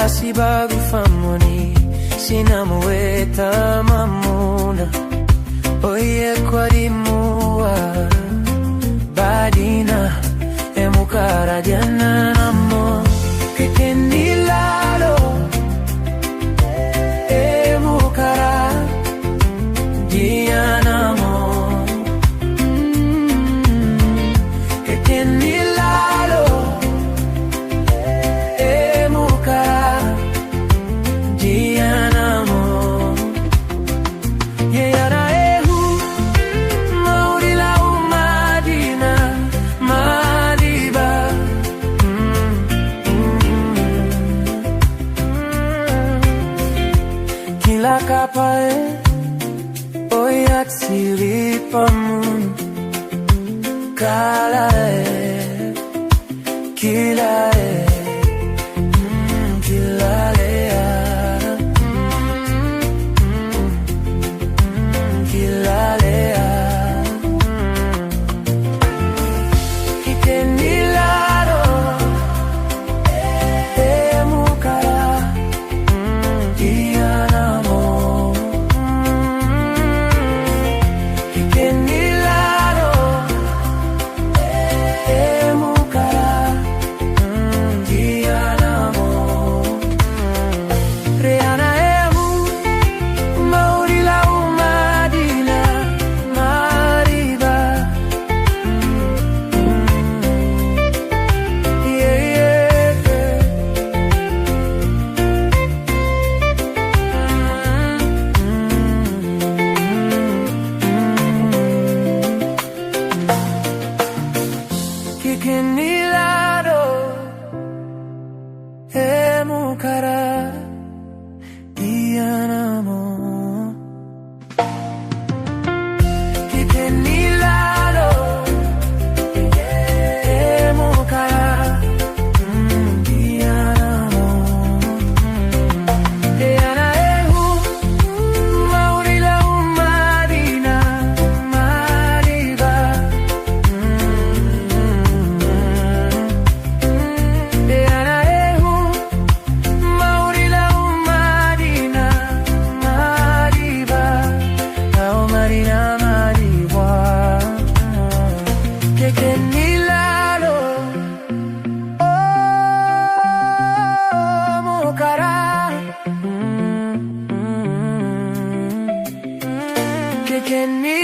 si bagu famoni sinamuweta mamuna oye kwari muwa badina emukara diana namo kekenilalo emukara diana mo kekenilalo emukara diana mo yeyara ehu maurila umadina madiba kila kapae oyak silipamun kalae kilae kilalea kilalea kikenilaro emukara dianamo kikenilaro emukara dianamo reana emu maurila umadina mariba yeah, yeah, kikenilaro emukara dianamo kikenilaro emukara dianamo eana ehu maurila umadina mariba eana ehu maurila umadina mariba au marina mariwa kekenilalo mukara kekeni